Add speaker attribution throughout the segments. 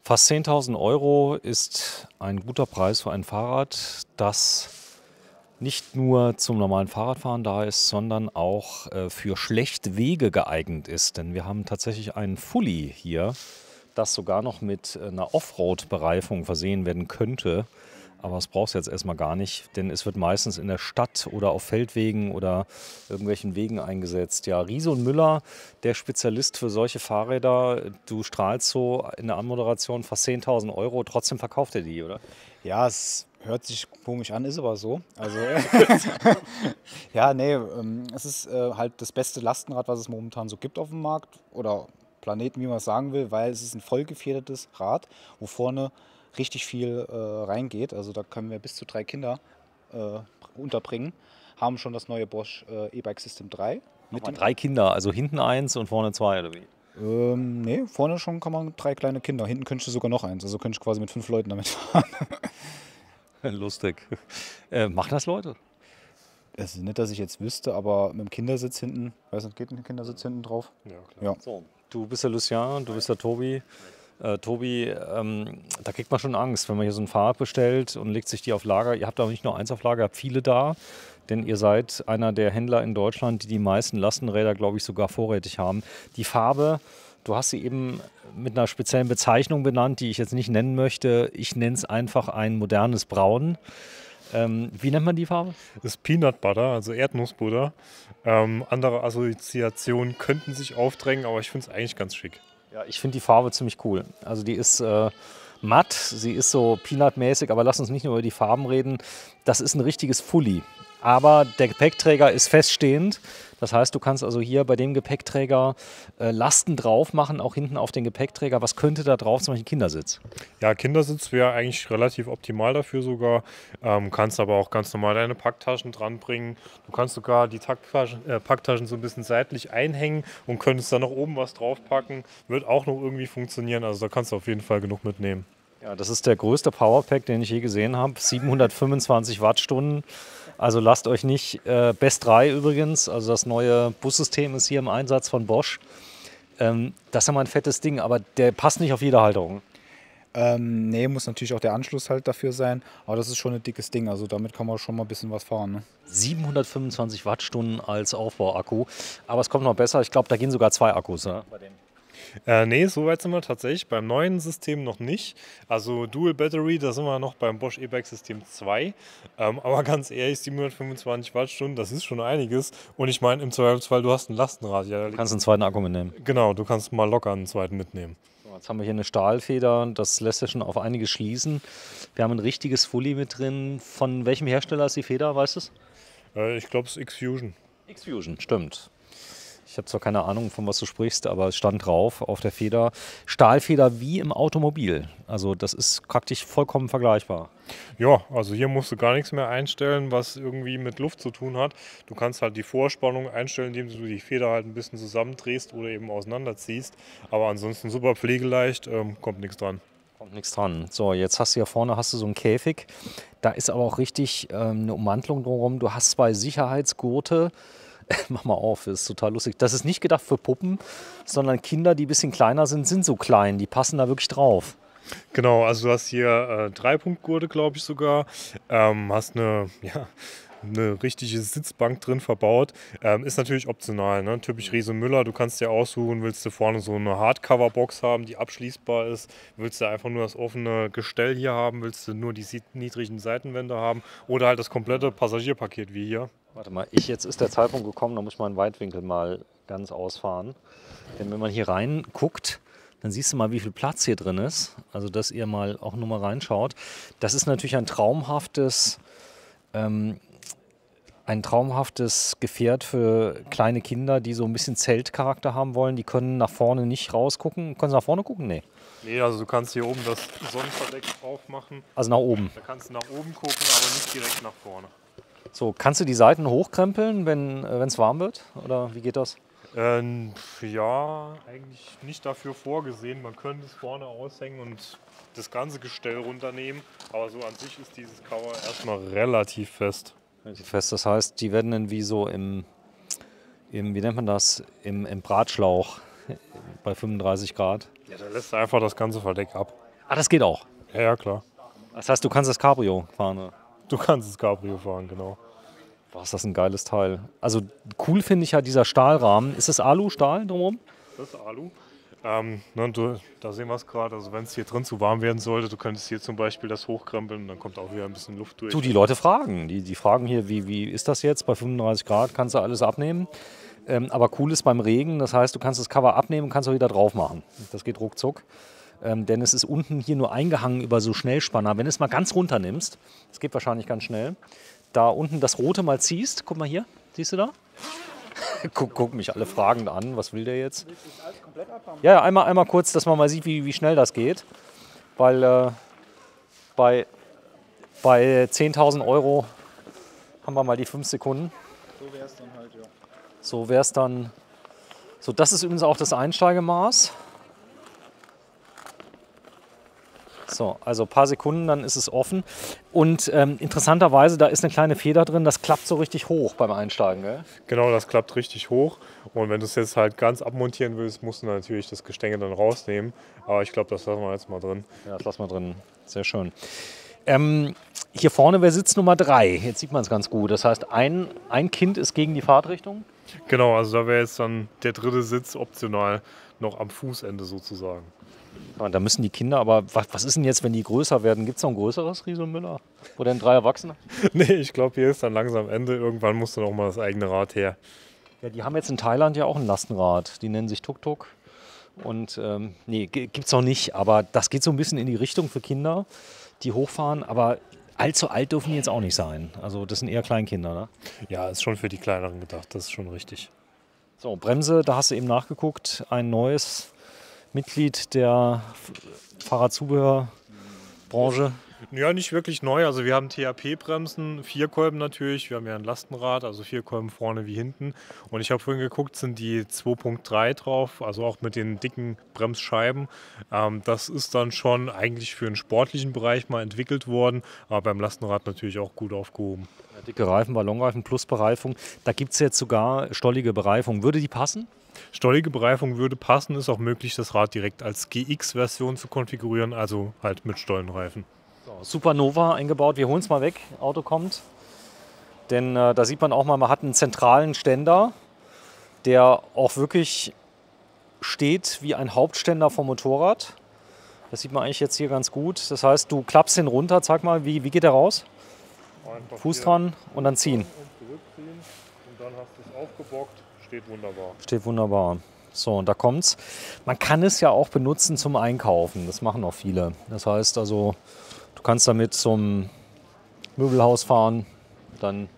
Speaker 1: Fast 10.000 Euro ist ein guter Preis für ein Fahrrad, das nicht nur zum normalen Fahrradfahren da ist, sondern auch für schlechte Wege geeignet ist. Denn wir haben tatsächlich einen Fully hier, das sogar noch mit einer Offroad-Bereifung versehen werden könnte. Aber das brauchst du jetzt erstmal gar nicht, denn es wird meistens in der Stadt oder auf Feldwegen oder irgendwelchen Wegen eingesetzt. Ja, Riese und Müller, der Spezialist für solche Fahrräder. Du strahlst so in der Anmoderation fast 10.000 Euro, trotzdem verkauft er die, oder?
Speaker 2: Ja, es hört sich komisch an, ist aber so. Also, ja, nee, es ist halt das beste Lastenrad, was es momentan so gibt auf dem Markt oder Planeten, wie man es sagen will, weil es ist ein vollgefedertes Rad, wo vorne richtig viel reingeht. Also da können wir bis zu 3 Kinder äh, unterbringen. Haben schon das neue Bosch E-Bike System 3 mit
Speaker 1: Nochmal
Speaker 2: dem.
Speaker 1: 3 Kinder, also hinten eins und vorne zwei, oder wie?
Speaker 2: Nee, vorne schon kann man 3 kleine Kinder. Hinten könntest du sogar noch eins. Also könnte ich quasi mit 5 Leuten damit fahren.
Speaker 1: Lustig. Machen das Leute?
Speaker 2: Es ist nicht, dass ich jetzt wüsste, aber mit dem Kindersitz hinten, weiß nicht, geht ein Kindersitz hinten drauf?
Speaker 3: Ja, klar.
Speaker 2: Ja.
Speaker 1: So, du bist der Lucien, du bist der Tobi. Tobi, da kriegt man schon Angst, wenn man hier so ein Fahrrad bestellt und legt sich die auf Lager. Ihr habt aber nicht nur eins auf Lager, ihr habt viele da, denn ihr seid einer der Händler in Deutschland, die die meisten Lastenräder, glaube ich, sogar vorrätig haben. Die Farbe, du hast sie eben mit einer speziellen Bezeichnung benannt, die ich jetzt nicht nennen möchte. Ich nenne es einfach ein modernes Braun. Wie nennt man die Farbe?
Speaker 3: Das ist Peanut Butter, also Erdnussbutter. Andere Assoziationen könnten sich aufdrängen, aber ich finde es eigentlich ganz schick.
Speaker 1: Ja, ich finde die Farbe ziemlich cool. Also die ist matt, sie ist so Peanut-mäßig, aber lass uns nicht nur über die Farben reden. Das ist ein richtiges Fully. Aber der Gepäckträger ist feststehend. Das heißt, du kannst also hier bei dem Gepäckträger Lasten drauf machen, auch hinten auf den Gepäckträger. Was könnte da drauf? Zum Beispiel Kindersitz.
Speaker 3: Ja, Kindersitz wäre eigentlich relativ optimal dafür sogar. Kannst aber auch ganz normal deine Packtaschen dranbringen. Du kannst sogar die Packtaschen so ein bisschen seitlich einhängen und könntest dann noch oben was draufpacken. Wird auch noch irgendwie funktionieren. Also da kannst du auf jeden Fall genug mitnehmen.
Speaker 1: Ja, das ist der größte Powerpack, den ich je gesehen habe. 725 Wattstunden. Also lasst euch nicht, Best 3 übrigens, also das neue Bussystem ist hier im Einsatz von Bosch. Das ist ja mal ein fettes Ding, aber der passt nicht auf jede Halterung.
Speaker 2: Nee, muss natürlich auch der Anschluss halt dafür sein. Aber das ist schon ein dickes Ding. Also damit kann man schon mal ein bisschen was fahren. Ne?
Speaker 1: 725 Wattstunden als Aufbauakku. Aber es kommt noch besser. Ich glaube, da gehen sogar 2 Akkus. Ne?
Speaker 3: Nee, so weit sind wir tatsächlich beim neuen System noch nicht. Also Dual Battery, da sind wir noch beim Bosch E-Bike System 2. Aber ganz ehrlich, 725 Wattstunden, das ist schon einiges. Und ich meine, im Zweifelsfall, du hast ein Lastenrad. Ja,
Speaker 1: Du kannst einen zweiten Akku mitnehmen.
Speaker 3: genau, du kannst mal locker einen zweiten mitnehmen.
Speaker 1: So, jetzt haben wir hier eine Stahlfeder. Das lässt ja schon auf einiges schließen. Wir haben ein richtiges Fully mit drin. Von welchem Hersteller ist die Feder, weißt du es?
Speaker 3: Ich glaube, es ist X-Fusion.
Speaker 1: X-Fusion, stimmt. Ich habe zwar keine Ahnung, von was du sprichst, aber es stand drauf auf der Feder. Stahlfeder wie im Automobil. Also das ist praktisch vollkommen vergleichbar.
Speaker 3: Ja, also hier musst du gar nichts mehr einstellen, was irgendwie mit Luft zu tun hat. Du kannst halt die Vorspannung einstellen, indem du die Feder halt ein bisschen zusammendrehst oder eben auseinanderziehst. Aber ansonsten super pflegeleicht, kommt nichts dran.
Speaker 1: Kommt nichts dran. So, jetzt hast du hier vorne hast du so einen Käfig. Da ist aber auch richtig eine Ummantelung drumherum. Du hast 2 Sicherheitsgurte. Mach mal auf, das ist total lustig. Das ist nicht gedacht für Puppen, sondern Kinder, die ein bisschen kleiner sind, sind so klein. Die passen da wirklich drauf.
Speaker 3: Genau, also du hast hier 3-Punkt-Gurte, glaube ich sogar. Hast eine richtige Sitzbank drin verbaut. Ist natürlich optional, ne? Typisch Riese Müller. Du kannst dir aussuchen, willst du vorne so eine Hardcover-Box haben, die abschließbar ist? Willst du einfach nur das offene Gestell hier haben? Willst du nur die niedrigen Seitenwände haben? Oder halt das komplette Passagierpaket wie hier?
Speaker 1: Warte mal, jetzt ist der Zeitpunkt gekommen, da muss ich meinen Weitwinkel mal ganz ausfahren. Denn wenn man hier rein guckt, dann siehst du mal, wie viel Platz hier drin ist. Also, dass ihr mal auch nur mal reinschaut. Das ist natürlich ein traumhaftes Gefährt für kleine Kinder, die so ein bisschen Zeltcharakter haben wollen. Die können nach vorne nicht rausgucken. Können sie nach vorne gucken? Nee.
Speaker 3: Nee, also du kannst hier oben das Sonnenverdeck drauf machen.
Speaker 1: Also nach oben.
Speaker 3: Da kannst du nach oben gucken, aber nicht direkt nach vorne.
Speaker 1: So, kannst du die Seiten hochkrempeln, wenn es warm wird? Oder wie geht das?
Speaker 3: Ja, eigentlich nicht dafür vorgesehen. Man könnte es vorne aushängen und das ganze Gestell runternehmen. Aber so an sich ist dieses Cover erstmal relativ fest.
Speaker 1: Relativ fest. Das heißt, die werden dann wie so wie nennt man das, im Bratschlauch bei 35 Grad.
Speaker 3: Ja, da lässt du einfach das ganze Verdeck ab.
Speaker 1: Ah, das geht auch.
Speaker 3: Ja, ja, klar.
Speaker 1: Das heißt, du kannst das Cabrio fahren. Ne?
Speaker 3: Du kannst das Cabrio fahren, genau.
Speaker 1: Boah, ist das ein geiles Teil. Also cool finde ich ja dieser Stahlrahmen. Ist das Alu-Stahl drumherum?
Speaker 3: Das ist Alu. Da sehen wir es gerade. Also wenn es hier drin zu warm werden sollte, du könntest hier zum Beispiel das hochkrempeln und dann kommt auch wieder ein bisschen Luft durch.
Speaker 1: Du, die Leute fragen. Die fragen hier, wie ist das jetzt? Bei 35 Grad kannst du alles abnehmen. Aber cool ist beim Regen, das heißt, du kannst das Cover abnehmen und kannst auch wieder drauf machen. Das geht ruckzuck. Denn es ist unten hier nur eingehangen über so Schnellspanner. Wenn du es mal ganz runter nimmst, das geht wahrscheinlich ganz schnell, da unten das Rote mal ziehst, guck mal hier, siehst du da? Guck mich alle fragend an, was will der jetzt? Ja, einmal kurz, dass man mal sieht, wie schnell das geht. Weil bei 10.000 Euro haben wir mal die 5 Sekunden.
Speaker 2: So wäre es dann halt, ja.
Speaker 1: So wäre es dann. So, das ist übrigens auch das Einsteigemaß. So, also ein paar Sekunden, dann ist es offen. Und interessanterweise, da ist eine kleine Feder drin, das klappt so richtig hoch beim Einsteigen. Gell?
Speaker 3: Genau, das klappt richtig hoch. Und wenn du es jetzt halt ganz abmontieren willst, musst du natürlich das Gestänge dann rausnehmen. Aber ich glaube, das lassen wir jetzt mal drin.
Speaker 1: Ja, das lassen wir drin. Sehr schön. Hier vorne wäre Sitz Nummer 3. Jetzt sieht man es ganz gut. Das heißt, ein Kind ist gegen die Fahrtrichtung.
Speaker 3: Genau, also da wäre jetzt dann der dritte Sitz optional noch am Fußende sozusagen.
Speaker 1: Ja, da müssen die Kinder, aber was ist denn jetzt, wenn die größer werden? Gibt es noch ein größeres Riese und Müller? Oder ein 3 Erwachsene?
Speaker 3: Nee, ich glaube, hier ist dann langsam Ende. Irgendwann muss dann auch mal das eigene Rad her.
Speaker 1: Ja, die haben jetzt in Thailand ja auch ein Lastenrad. Die nennen sich Tuk-Tuk. Und nee, gibt es noch nicht. Aber das geht so ein bisschen in die Richtung für Kinder, die hochfahren. Aber allzu alt dürfen die jetzt auch nicht sein. Also das sind eher Kleinkinder, ne?
Speaker 3: Ja, ist schon für die Kleineren gedacht. Das ist schon richtig.
Speaker 1: So, Bremse, da hast du eben nachgeguckt. Ein neues Mitglied der Fahrradzubehörbranche.
Speaker 3: Ja, nicht wirklich neu. Also wir haben THP-Bremsen, 4 Kolben natürlich. Wir haben ja ein Lastenrad, also 4 Kolben vorne wie hinten. Und ich habe vorhin geguckt, sind die 2.3 drauf, also auch mit den dicken Bremsscheiben. Das ist dann schon eigentlich für einen sportlichen Bereich mal entwickelt worden, aber beim Lastenrad natürlich auch gut aufgehoben.
Speaker 1: Ja, dicke Reifen, Ballonreifen plus Bereifung. Da gibt es jetzt sogar stollige Bereifung. Würde die passen?
Speaker 3: Stollige Bereifung würde passen, ist auch möglich, das Rad direkt als GX-Version zu konfigurieren, also halt mit Stollenreifen.
Speaker 1: So, Supernova eingebaut. Wir holen es mal weg. Auto kommt. Denn da sieht man auch mal, man hat einen zentralen Ständer, der auch wirklich steht wie ein Hauptständer vom Motorrad. Das sieht man eigentlich jetzt hier ganz gut. Das heißt, du klappst ihn runter. Zeig mal, wie geht der raus?
Speaker 3: Einfach
Speaker 1: Fuß dran und dann ziehen.
Speaker 3: und zurückziehen und dann hast du es aufgebockt. Steht wunderbar.
Speaker 1: Steht wunderbar. So, und da kommt's. Man kann es ja auch benutzen zum Einkaufen. Das machen auch viele. Das heißt also, du kannst damit zum Möbelhaus fahren, dann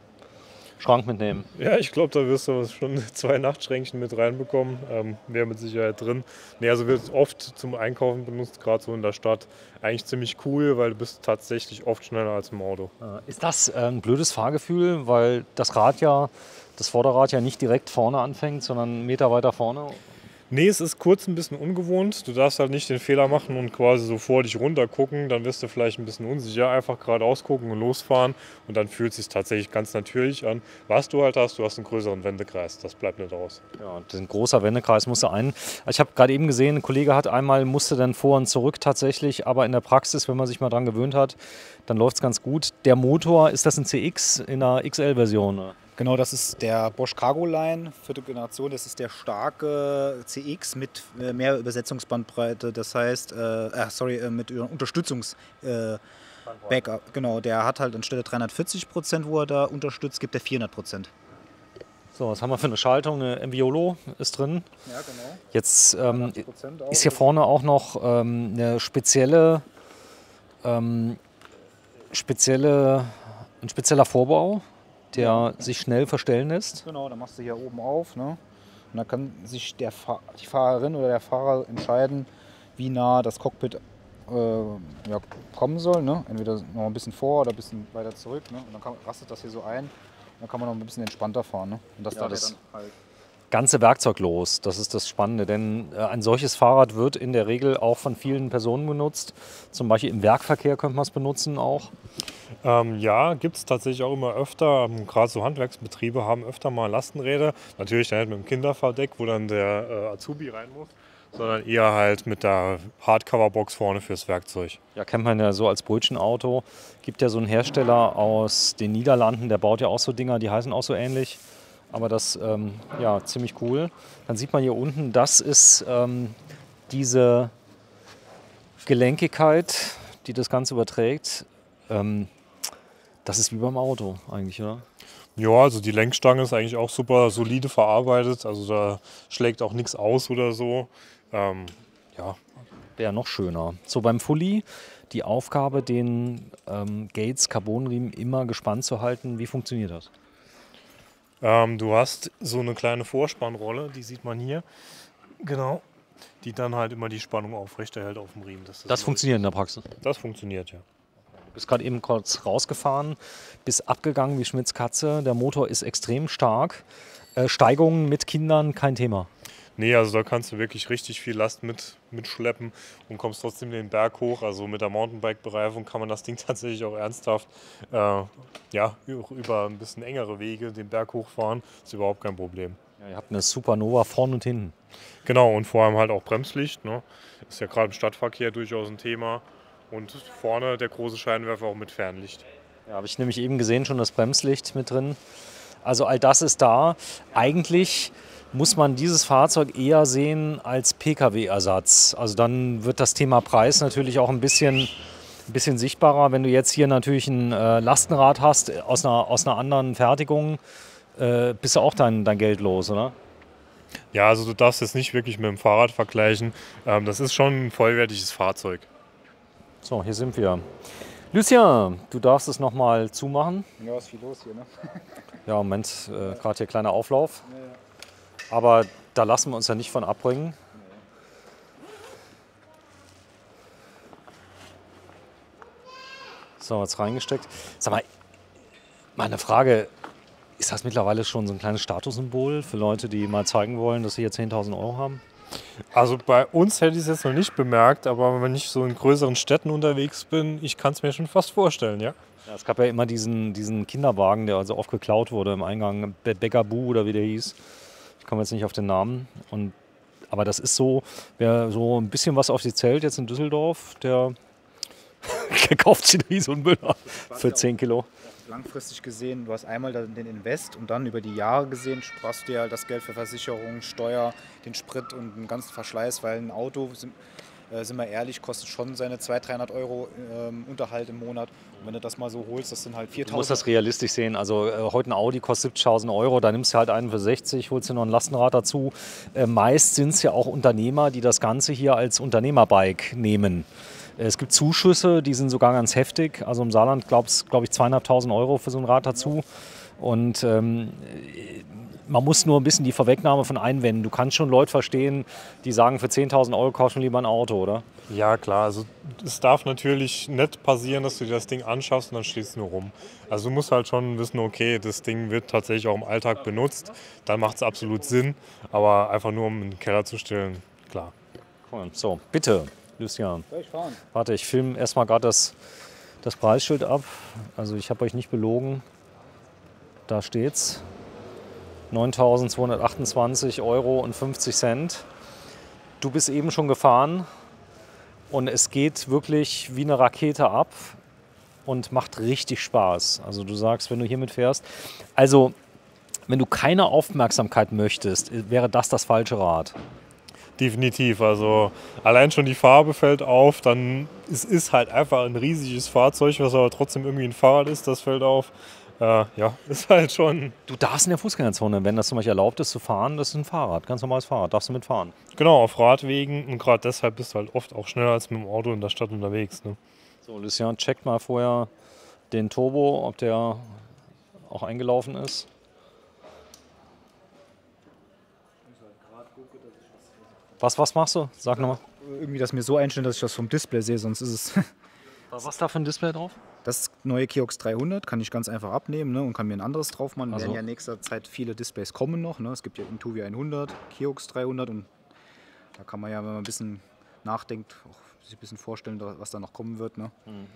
Speaker 1: Schrank mitnehmen.
Speaker 3: Ja, ich glaube, da wirst du schon 2 Nachtschränkchen mit reinbekommen. Wäre mit Sicherheit drin. Nee, also wird oft zum Einkaufen benutzt, gerade so in der Stadt. Eigentlich ziemlich cool, weil du bist tatsächlich oft schneller als im Auto.
Speaker 1: Ist das ein blödes Fahrgefühl, weil das Vorderrad ja nicht direkt vorne anfängt, sondern einen Meter weiter vorne?
Speaker 3: Nee, es ist kurz ein bisschen ungewohnt. Du darfst halt nicht den Fehler machen und quasi so vor dich runter gucken. Dann wirst du vielleicht ein bisschen unsicher. Einfach geradeaus gucken und losfahren. Und dann fühlt es sich tatsächlich ganz natürlich an. Was du halt hast, du hast einen größeren Wendekreis. Das bleibt nicht aus.
Speaker 1: Ja, ein großer Wendekreis musste ein. Ich habe gerade eben gesehen, ein Kollege musste dann vor und zurück tatsächlich. Aber in der Praxis, wenn man sich mal dran gewöhnt hat, dann läuft es ganz gut. Der Motor, ist das ein CX in der XL-Version?
Speaker 2: Genau, das ist der Bosch Cargo Line, 4. Generation. Das ist der starke CX mit mehr Übersetzungsbandbreite. Das heißt, mit Unterstützungs-Backup. Genau, der hat halt anstelle 340%, wo er da unterstützt, gibt er 400%.
Speaker 1: So, was haben wir für eine Schaltung? Eine MViolo ist drin.
Speaker 2: Ja, genau.
Speaker 1: Jetzt ist hier vorne auch noch ein spezieller Vorbau, der sich schnell verstellen lässt.
Speaker 2: Genau, da machst du hier oben auf. Ne? Und dann kann sich die Fahrerin oder der Fahrer entscheiden, wie nah das Cockpit kommen soll. Ne? Entweder noch ein bisschen vor oder ein bisschen weiter zurück. Ne? Und dann rastet das hier so ein. Dann kann man noch ein bisschen entspannter fahren. Ne? Und das
Speaker 1: Ja,
Speaker 2: dann halt
Speaker 1: ganze werkzeuglos, das ist das Spannende, denn ein solches Fahrrad wird in der Regel auch von vielen Personen benutzt. Zum Beispiel im Werkverkehr könnte man es benutzen auch.
Speaker 3: Ja, gibt es tatsächlich auch immer öfter. Gerade so Handwerksbetriebe haben öfter mal Lastenräder. Natürlich dann halt mit dem Kinderfahrdeck, wo dann der Azubi rein muss. sondern eher halt mit der Hardcover-Box vorne fürs Werkzeug.
Speaker 1: Ja, kennt man ja so als Brötchenauto. Gibt ja so einen Hersteller aus den Niederlanden, der baut ja auch so Dinger, die heißen auch so ähnlich. Aber das, ja, ziemlich cool. Dann sieht man hier unten, das ist diese Gelenkigkeit, die das Ganze überträgt. Das ist wie beim Auto eigentlich, oder?
Speaker 3: Ja, also die Lenkstange ist eigentlich auch super solide verarbeitet. Also da schlägt auch nichts aus oder so. Ja,
Speaker 1: Wäre noch schöner. So beim Fully, die Aufgabe, den Gates Carbonriemen immer gespannt zu halten. Wie funktioniert das?
Speaker 3: du hast so eine kleine Vorspannrolle, die sieht man hier. Genau. Die dann halt immer die Spannung aufrechterhält auf dem Riemen.
Speaker 1: Das funktioniert in der Praxis.
Speaker 3: Das funktioniert, ja.
Speaker 1: Du bist gerade eben kurz rausgefahren, bist abgegangen wie Schmitz Katze. Der Motor ist extrem stark. Steigungen mit Kindern kein Thema.
Speaker 3: Nee, also da kannst du wirklich richtig viel Last mitschleppen und kommst trotzdem den Berg hoch. Also mit der Mountainbike-Bereifung kann man das Ding tatsächlich auch ernsthaft ja, über ein bisschen engere Wege den Berg hochfahren. Ist überhaupt kein Problem.
Speaker 1: Ja, ihr habt eine Supernova vorne und hinten.
Speaker 3: Genau, und vor allem halt auch Bremslicht. Ne? Ist ja gerade im Stadtverkehr durchaus ein Thema. Und vorne der große Scheinwerfer auch mit Fernlicht.
Speaker 1: Ja, habe ich nämlich eben gesehen, schon das Bremslicht mit drin. Also all das ist da. Eigentlich muss man dieses Fahrzeug eher sehen als Pkw-Ersatz. Also dann wird das Thema Preis natürlich auch ein bisschen sichtbarer. Wenn du jetzt hier natürlich ein Lastenrad hast aus einer anderen Fertigung, bist du auch dein Geld los, oder?
Speaker 3: Ja, also du darfst jetzt nicht wirklich mit dem Fahrrad vergleichen. Das ist schon ein vollwertiges Fahrzeug.
Speaker 1: So, hier sind wir. Lucien, du darfst es nochmal zumachen.
Speaker 2: Ja, ist viel los hier, ne?
Speaker 1: Ja, Moment, gerade hier kleiner Auflauf. Aber da lassen wir uns ja nicht von abbringen. So, jetzt reingesteckt. Sag mal, meine Frage, ist das mittlerweile schon so ein kleines Statussymbol für Leute, die mal zeigen wollen, dass sie hier 10.000 € haben?
Speaker 3: Also bei uns hätte ich es jetzt noch nicht bemerkt, aber wenn ich so in größeren Städten unterwegs bin, ich kann es mir schon fast vorstellen, ja.
Speaker 1: Ja, es gab ja immer diesen Kinderwagen, der also oft geklaut wurde im Eingang, Bäckerbu oder wie der hieß. Ich komme jetzt nicht auf den Namen. Aber das ist so, wer so ein bisschen was auf sich zählt jetzt in Düsseldorf, der kauft sich einen so einen Müller für 10 Kilo.
Speaker 2: Langfristig gesehen, du hast einmal den Invest und dann über die Jahre gesehen sparst du dir halt das Geld für Versicherung, Steuer, den Sprit und den ganzen Verschleiß, weil ein Auto, sind wir ehrlich, kostet schon seine 200-300 € Unterhalt im Monat. Und wenn du das mal so holst, das sind halt 4.000.
Speaker 1: Du musst das realistisch sehen. Also heute ein Audi kostet 70.000 €, da nimmst du halt einen für 60, holst dir noch ein Lastenrad dazu. Meist sind es ja auch Unternehmer, die das Ganze hier als Unternehmerbike nehmen. Es gibt Zuschüsse, die sind sogar ganz heftig. Also im Saarland glaube ich 2.500 € für so ein Rad dazu. Und man muss nur ein bisschen die Vorwegnahme von einwenden. Du kannst schon Leute verstehen, die sagen, für 10.000 € kaufst du lieber ein Auto, oder?
Speaker 3: Ja, klar. Also es darf natürlich nicht passieren, dass du dir das Ding anschaffst und dann stehst du nur rum. Also du musst halt schon wissen, okay, das Ding wird tatsächlich auch im Alltag benutzt. Dann macht es absolut Sinn. Aber einfach nur, um in den Keller zu stellen, klar.
Speaker 1: Cool. So, bitte, Lucien.
Speaker 2: Soll ich fahren?
Speaker 1: Warte, ich filme erstmal gerade das Preisschild ab. Also ich habe euch nicht belogen. Da steht's. 9.228 € und 50 Cent. Du bist eben schon gefahren und es geht wirklich wie eine Rakete ab und macht richtig Spaß. Also du sagst, wenn du hiermit fährst, also wenn du keine Aufmerksamkeit möchtest, wäre das falsche Rad.
Speaker 3: Definitiv. Also allein schon die Farbe fällt auf, dann ist halt einfach ein riesiges Fahrzeug, was aber trotzdem irgendwie ein Fahrrad ist, das fällt auf. Ja, ist halt schon.
Speaker 1: Du darfst in der Fußgängerzone, wenn das zum Beispiel erlaubt ist zu fahren, das ist ein Fahrrad, ganz normales Fahrrad, darfst du mitfahren.
Speaker 3: Genau, auf Radwegen und gerade deshalb bist du halt oft auch schneller als mit dem Auto in der Stadt unterwegs. Ne?
Speaker 1: So, Lucien, checkt mal vorher den Turbo, ob der auch eingelaufen ist. Was machst du? Sag nochmal.
Speaker 2: Irgendwie das mir so einstellen, dass ich das vom Display sehe, sonst ist es.
Speaker 1: Was ist da für ein Display drauf?
Speaker 2: Das neue Kiox 300 kann ich ganz einfach abnehmen, ne, und kann mir ein anderes drauf machen.
Speaker 1: Also.
Speaker 2: Werden ja in nächster Zeit viele Displays kommen noch. Ne? Es gibt ja Intuvi 100, Kiox 300 und da kann man ja, wenn man ein bisschen nachdenkt, auch sich ein bisschen vorstellen, was da noch kommen wird. Ne?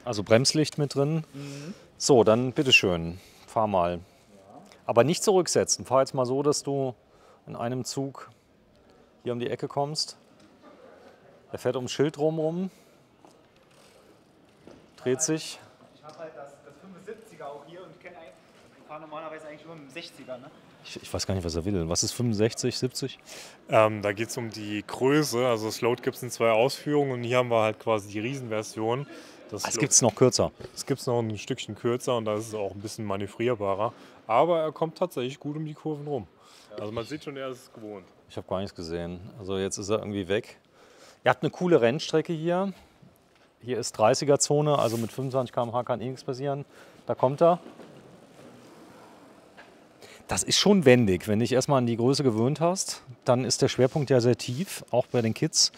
Speaker 1: Also Bremslicht mit drin. So, dann bitteschön, fahr mal. Ja. Aber nicht zurücksetzen. Fahr jetzt mal so, dass du in einem Zug hier um die Ecke kommst. Er fährt ums Schild drumherum, dreht sich.
Speaker 2: Ich habe halt das 75er auch hier und ich fahre normalerweise eigentlich nur mit dem 60er. Ne?
Speaker 1: Ich weiß gar nicht, was er will. Was ist 65, 70?
Speaker 3: Da geht es um die Größe. Also das Load gibt es in 2 Ausführungen und hier haben wir halt quasi die Riesenversion.
Speaker 1: Es gibt es noch kürzer.
Speaker 3: Es gibt es noch ein Stückchen kürzer und da ist es auch ein bisschen manövrierbarer. Aber er kommt tatsächlich gut um die Kurven rum. Also man sieht schon, er ist es gewohnt.
Speaker 1: Ich habe gar nichts gesehen. Also jetzt ist er irgendwie weg. Ihr habt eine coole Rennstrecke hier. Hier ist 30er-Zone, also mit 25 km/h kann eh nichts passieren. Da kommt er. Das ist schon wendig. Wenn du dich erstmal an die Größe gewöhnt hast, dann ist der Schwerpunkt ja sehr tief, auch bei den Kids.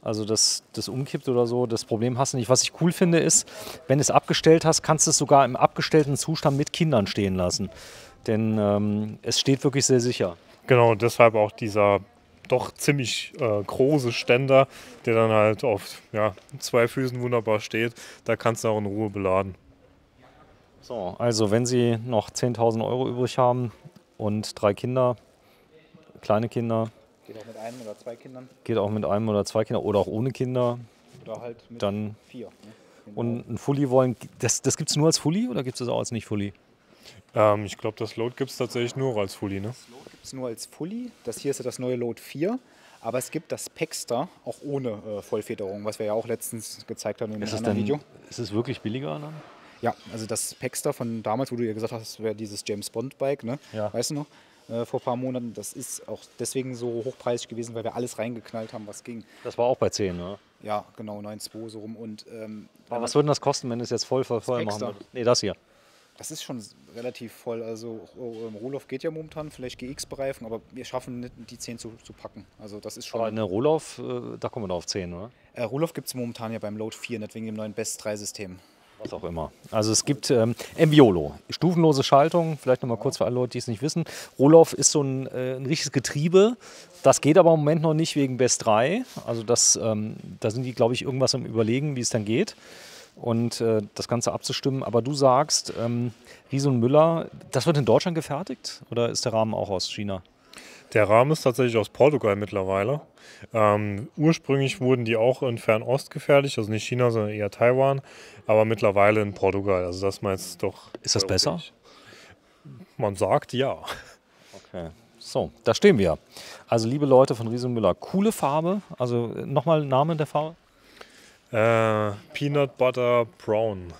Speaker 1: Also das umkippt oder so, das Problem hast du nicht. Was ich cool finde ist, wenn du es abgestellt hast, kannst du es sogar im abgestellten Zustand mit Kindern stehen lassen. Denn es steht wirklich sehr sicher.
Speaker 3: Genau, deshalb auch dieser doch ziemlich große Ständer, der dann halt auf 2 Füßen wunderbar steht. Da kannst du auch in Ruhe beladen.
Speaker 1: So, also wenn Sie noch 10.000 € übrig haben und 3 Kinder, kleine Kinder.
Speaker 2: Geht auch mit einem oder 2 Kindern.
Speaker 1: Geht auch mit einem oder 2 Kindern oder auch ohne Kinder.
Speaker 2: Oder halt mit
Speaker 1: dann
Speaker 2: 4. Ne?
Speaker 1: Und ein Fully wollen, das gibt es nur als Fully oder gibt es das auch als nicht Fully?
Speaker 3: Ich glaube, das Load gibt es tatsächlich nur als Fully. Ne?
Speaker 2: Das Load gibt es nur als Fully. Das hier ist ja das neue Load 4. Aber es gibt das Paxter auch ohne Vollfederung, was wir ja auch letztens gezeigt haben in einem anderen Video.
Speaker 1: Ist es wirklich billiger dann?
Speaker 2: Ja, also das Paxter von damals, wo du ja gesagt hast, das wäre dieses James Bond Bike, ne?
Speaker 1: Ja.
Speaker 2: Weißt du noch? Vor ein paar Monaten, das ist auch deswegen so hochpreisig gewesen, weil wir alles reingeknallt haben, was ging.
Speaker 1: Das war auch bei 10, ne?
Speaker 2: Ja, genau, 9,2 so rum. Und,
Speaker 1: aber was würde das kosten, wenn du es jetzt voll machen
Speaker 2: Paxter.
Speaker 1: würdest? Nee, das hier.
Speaker 2: Das ist schon relativ voll. Also Rohloff geht ja momentan, vielleicht GX-Bereifen, aber wir schaffen nicht, die 10 zu packen. Also das ist schon.
Speaker 1: Aber eine Rohloff, da kommen wir noch auf 10, oder?
Speaker 2: Rohloff gibt es momentan ja beim Load 4, nicht wegen dem neuen Best 3-System.
Speaker 1: Was auch immer. Also es gibt Enviolo, stufenlose Schaltung, vielleicht nochmal kurz für alle Leute, die es nicht wissen. Rohloff ist so ein richtiges Getriebe, das geht aber im Moment noch nicht wegen Best 3. Also da sind die, glaube ich, irgendwas am Überlegen, wie es dann geht und das Ganze abzustimmen. Aber du sagst, Riese und Müller, das wird in Deutschland gefertigt oder ist der Rahmen auch aus China?
Speaker 3: Der Rahmen ist tatsächlich aus Portugal mittlerweile. Ursprünglich wurden die auch in Fernost gefertigt, also nicht China, sondern eher Taiwan, aber mittlerweile in Portugal. Also das mal jetzt doch.
Speaker 1: Ist das besser?
Speaker 3: Man sagt ja.
Speaker 1: Okay. So, da stehen wir. Also liebe Leute von Riese und Müller, coole Farbe. Also nochmal Name der Farbe?
Speaker 3: Peanut Butter Brown.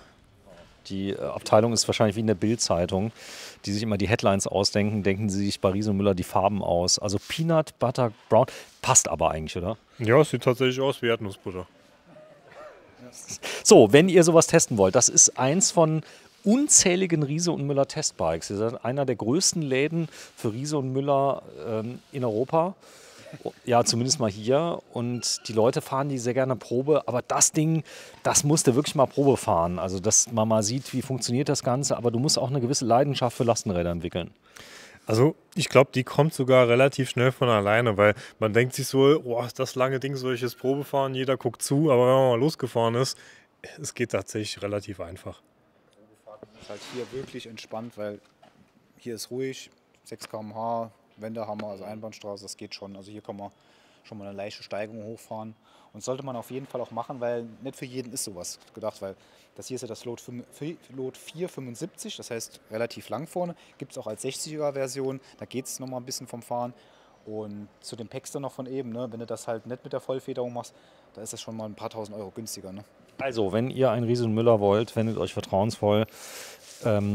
Speaker 1: Die Abteilung ist wahrscheinlich wie in der Bild-Zeitung, die sich immer die Headlines ausdenken, denken sie sich bei Riese und Müller die Farben aus. Also Peanut Butter Brown passt aber eigentlich, oder?
Speaker 3: Ja, es sieht tatsächlich aus wie Erdnussbutter.
Speaker 1: So, wenn ihr sowas testen wollt, das ist eins von unzähligen Riese und Müller Testbikes. Ihr seid einer der größten Läden für Riese und Müller in Europa. Ja, zumindest mal hier. Und die Leute fahren die sehr gerne Probe. Aber das Ding, das musst du wirklich mal Probe fahren. Also, dass man mal sieht, wie funktioniert das Ganze. Aber du musst auch eine gewisse Leidenschaft für Lastenräder entwickeln.
Speaker 3: Also ich glaube, die kommt sogar relativ schnell von alleine, weil man denkt sich so, oh, das lange Ding soll ich jetzt Probe fahren, jeder guckt zu. Aber wenn man mal losgefahren ist, es geht tatsächlich relativ einfach.
Speaker 2: Probefahren ist halt hier wirklich entspannt, weil hier ist ruhig, 6 km/h. Wendehammer, also Einbahnstraße, das geht schon. Also hier kann man schon mal eine leichte Steigung hochfahren. Und sollte man auf jeden Fall auch machen, weil nicht für jeden ist sowas gedacht, weil das hier ist ja das Load 475, das heißt relativ lang vorne. Gibt es auch als 60er-Version, da geht es nochmal ein bisschen vom Fahren. Und zu dem Paxter noch von eben, ne, wenn du das halt nicht mit der Vollfederung machst, da ist das schon mal ein paar tausend Euro günstiger. Ne?
Speaker 1: Also, wenn ihr einen Riese und Müller wollt, wendet euch vertrauensvoll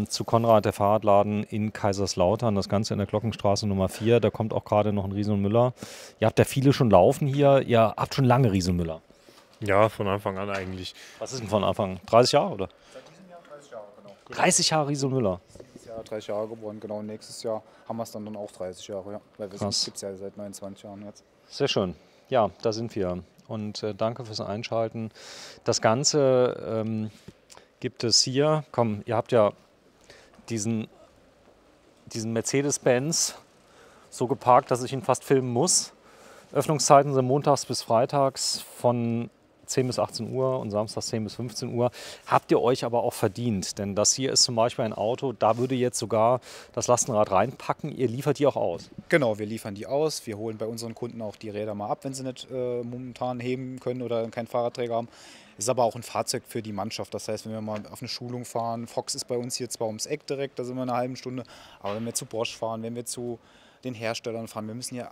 Speaker 1: zu Konrad, der Fahrradladen in Kaiserslautern, das Ganze in der Glockenstraße Nummer 4. Da kommt auch gerade noch ein Riese und Müller. Ihr habt ja viele schon laufen hier. Ihr habt schon lange Riese und Müller.
Speaker 3: Ja, von Anfang an eigentlich.
Speaker 1: Was ist denn von Anfang? 30 Jahre, oder?
Speaker 2: Seit diesem Jahr 30 Jahre, genau.
Speaker 1: 30 Jahre Riese und Müller.
Speaker 2: Dieses Jahr 30 Jahre geboren, genau. Nächstes Jahr haben wir es dann auch 30 Jahre, ja. Weil wir gibt es ja seit 29 Jahren jetzt.
Speaker 1: Sehr schön. Ja, da sind wir. Und danke fürs Einschalten. Das Ganze gibt es hier. Komm, ihr habt ja diesen Mercedes-Benz so geparkt, dass ich ihn fast filmen muss. Öffnungszeiten sind montags bis freitags von 10 bis 18 Uhr und samstags 10 bis 15 Uhr. Habt ihr euch aber auch verdient, denn das hier ist zum Beispiel ein Auto, da würde jetzt sogar das Lastenrad reinpacken. Ihr liefert die auch aus.
Speaker 2: Genau, wir liefern die aus. Wir holen bei unseren Kunden auch die Räder mal ab, wenn sie nicht momentan heben können oder keinen Fahrradträger haben. Ist aber auch ein Fahrzeug für die Mannschaft. Das heißt, wenn wir mal auf eine Schulung fahren, Fox ist bei uns hier zwar ums Eck direkt, da sind wir eine halbe Stunde, aber wenn wir zu Bosch fahren, wenn wir zu den Herstellern fahren, wir müssen ja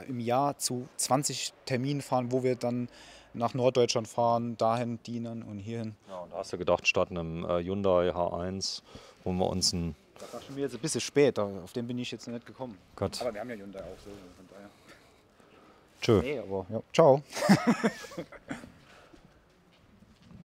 Speaker 2: im Jahr zu 20 Terminen fahren, wo wir dann nach Norddeutschland fahren, dahin dienen und hierhin.
Speaker 1: Ja, und da hast du gedacht, statt einem Hyundai H1 holen wir uns einen.
Speaker 2: Das war schon wieder jetzt ein bisschen spät, auf den bin ich jetzt noch nicht gekommen.
Speaker 1: Gott.
Speaker 2: Aber wir haben ja Hyundai auch so, von daher.
Speaker 1: Tschö.
Speaker 2: Nee, aber ja. Ciao.